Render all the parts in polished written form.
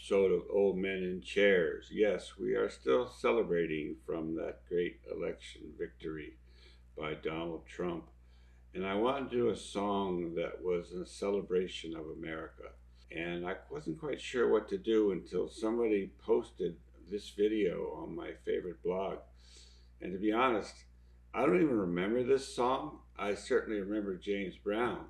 episode of Old Men in Chairs. Yes, we are still celebrating from that great election victory by Donald Trump. And I wanted to do a song that was a celebration of America. And I wasn't quite sure what to do until somebody posted this video on my favorite blog. And to be honest, I don't even remember this song. I certainly remember James Brown.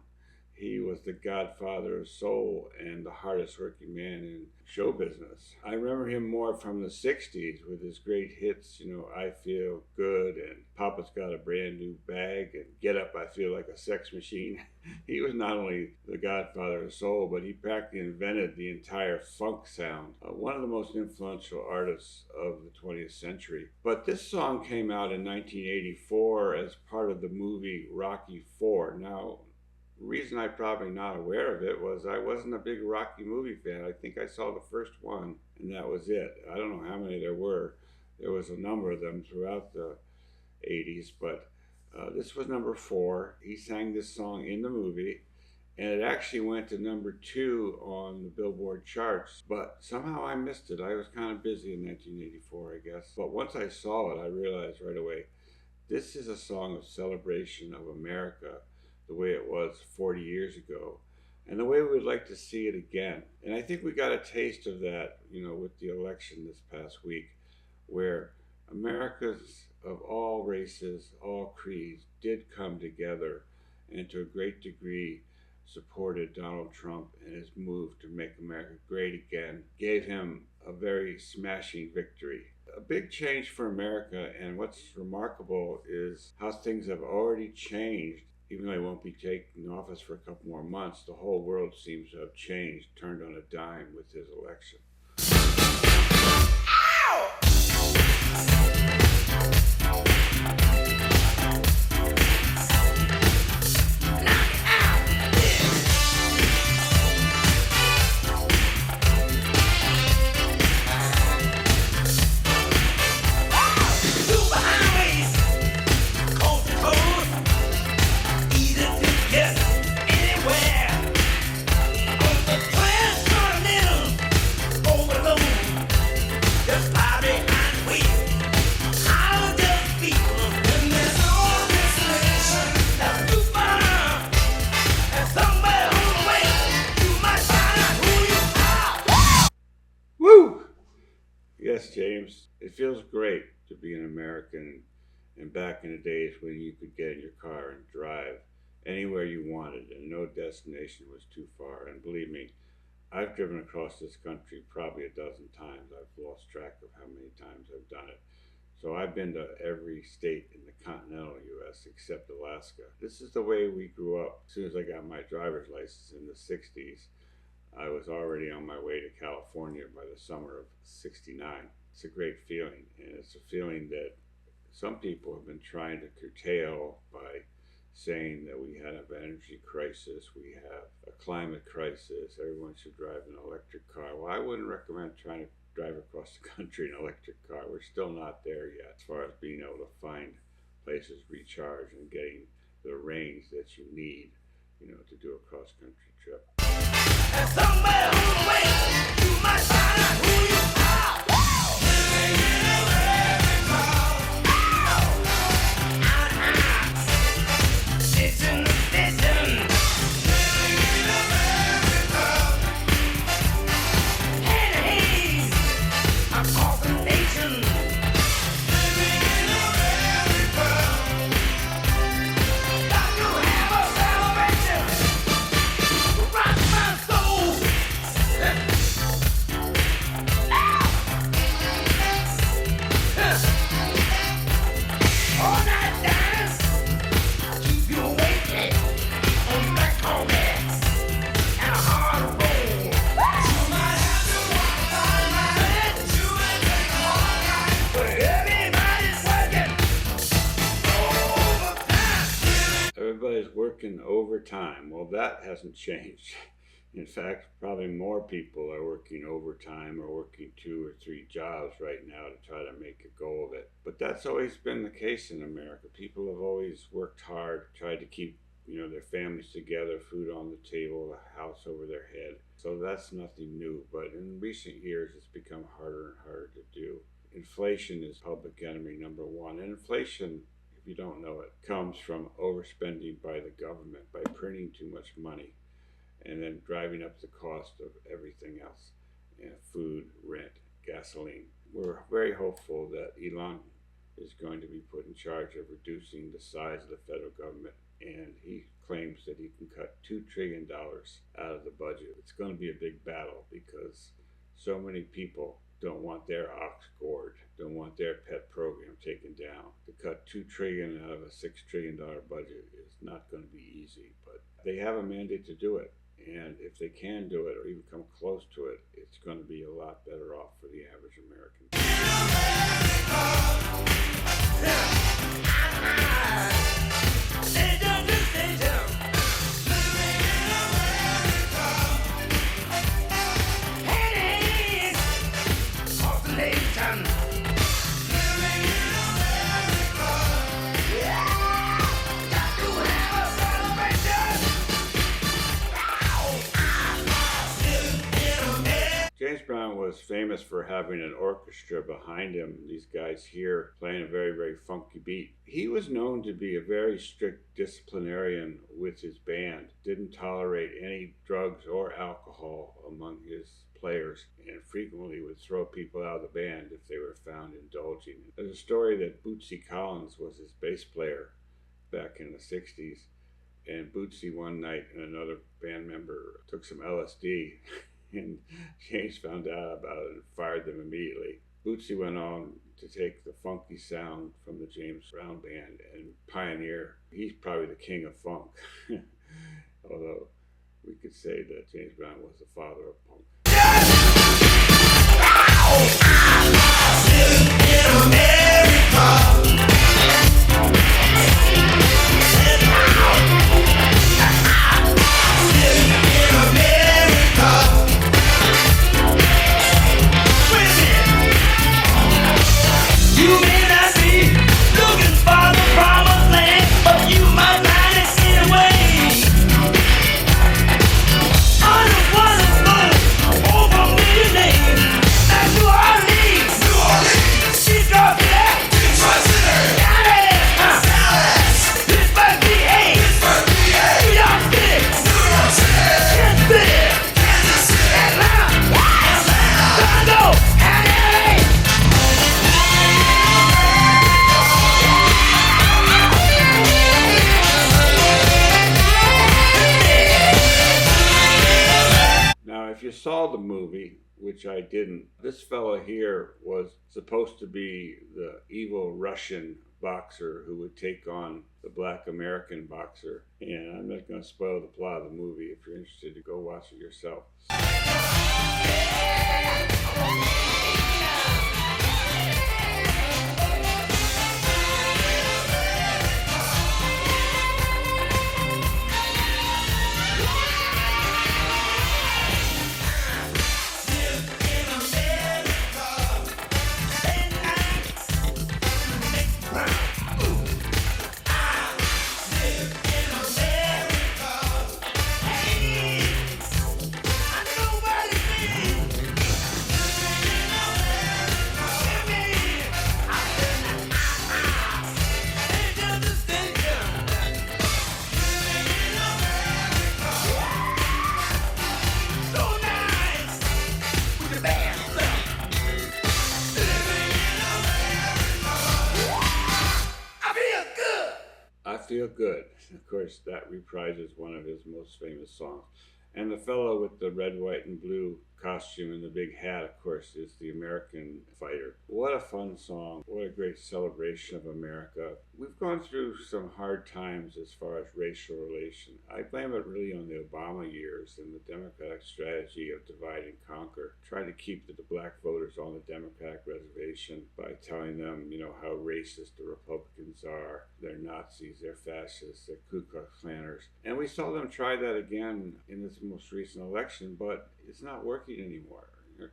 He was the godfather of soul and the hardest working man in show business. I remember him more from the 60s with his great hits, I Feel Good and Papa's Got a Brand New Bag and Get Up, I Feel Like a Sex Machine. He was not only the godfather of soul, but he practically invented the entire funk sound. One of the most influential artists of the 20th century. But this song came out in 1984 as part of the movie Rocky IV. Now, the reason I'm probably not aware of it was I wasn't a big Rocky movie fan. I think I saw the first one, and that was it. I don't know how many there were. There was a number of them throughout the 80s, but this was number 4. He sang this song in the movie, and it actually went to number 2 on the Billboard charts, but somehow I missed it. I was kind of busy in 1984, I guess. But once I saw it, I realized right away, this is a song of celebration of America, the way it was 40 years ago, and the way we would like to see it again. And I think we got a taste of that, with the election this past week, where Americans of all races, all creeds, did come together and to a great degree supported Donald Trump and his move to make America great again, gave him a very smashing victory. A big change for America, and what's remarkable is how things have already changed. Even though he won't be taking office for a couple more months, the whole world seems to have changed, turned on a dime with his election. Yes, James, it feels great to be an American and back in the days when you could get in your car and drive anywhere you wanted and no destination was too far. And believe me, I've driven across this country probably a dozen times. I've lost track of how many times I've done it. So I've been to every state in the continental U.S. except Alaska. This is the way we grew up. As soon as I got my driver's license in the 60s, I was already on my way to California by the summer of '69. It's a great feeling, and it's a feeling that some people have been trying to curtail by saying that we have an energy crisis, we have a climate crisis, everyone should drive an electric car. Well, I wouldn't recommend trying to drive across the country in an electric car. We're still not there yet as far as being able to find places to recharge and getting the range that you need, to do a cross-country trip. And somewhere on the way, you might find out who you are. Living in America. Listen, listen. Living in America. Hand in hand, across the nation. Living in America. Got to have a celebration. Rock my soul. All night dance, keep you awake on back home and a hard roll. You might have to walk by my head, you may take a long night, but everybody's working overtime. Everybody's working overtime. Well, that hasn't changed. In fact, probably more people are working overtime or working 2 or 3 jobs right now to try to make a go of it. But that's always been the case in America. People have always worked hard, tried to keep their families together, food on the table, a house over their head. So that's nothing new. But in recent years, it's become harder and harder to do. Inflation is public enemy number one. And inflation, if you don't know it, comes from overspending by the government, by printing too much money and then driving up the cost of everything else, food, rent, gasoline. We're very hopeful that Elon is going to be put in charge of reducing the size of the federal government, and he claims that he can cut $2 trillion out of the budget. It's going to be a big battle because so many people don't want their ox gored, don't want their pet program taken down. To cut $2 trillion out of a $6 trillion budget is not going to be easy, but they have a mandate to do it. And if they can do it or even come close to it, it's going to be a lot better off for the average American. James Brown was famous for having an orchestra behind him, these guys here playing a very, very funky beat. He was known to be a very strict disciplinarian with his band, didn't tolerate any drugs or alcohol among his players, and frequently would throw people out of the band if they were found indulging. There's a story that Bootsy Collins was his bass player back in the 60s, and Bootsy one night and another band member took some LSD and James found out about it and fired them immediately. Bootsy went on to take the funky sound from the James Brown band and pioneer. He's probably the king of funk, although we could say that James Brown was the father of punk. If you saw the movie, which I didn't, this fellow here was supposed to be the evil Russian boxer who would take on the black American boxer. And I'm not going to spoil the plot of the movie. If you're interested, to go watch it yourself. Feel Good. Of course, that reprises one of his most famous songs. And the fellow with the red, white, and blue costume and the big hat, of course, is the American Fighter. What a fun song. What a great celebration of America. We've gone through some hard times as far as racial relations. I blame it really on the Obama years and the Democratic strategy of divide and conquer. Try to keep the black voters on the Democratic reservation by telling them, how racist the Republicans are. They're Nazis, they're fascists, they're Ku Klux Klanners. And we saw them try that again in this most recent election, but it's not working anymore.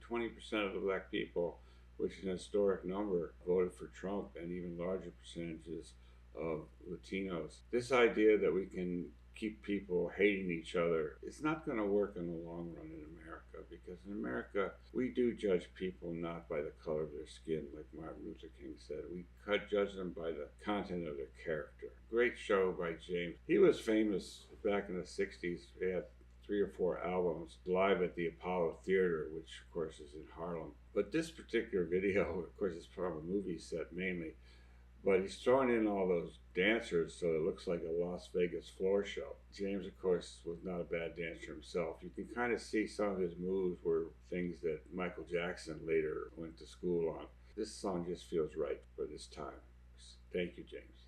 20% of the black people, which is an historic number, voted for Trump, and even larger percentages of Latinos. This idea that we can keep people hating each other, it's not going to work in the long run in America, because in America, we do judge people not by the color of their skin, like Martin Luther King said. We judge them by the content of their character. Great show by James. He was famous back in the 60s. He had 3 or 4 albums live at the Apollo Theater, which of course is in Harlem. But this particular video, of course, is from a movie set mainly, but he's throwing in all those dancers so it looks like a Las Vegas floor show. James, of course, was not a bad dancer himself. You can kind of see some of his moves were things that Michael Jackson later went to school on. This song just feels right for this time. Thank you, James.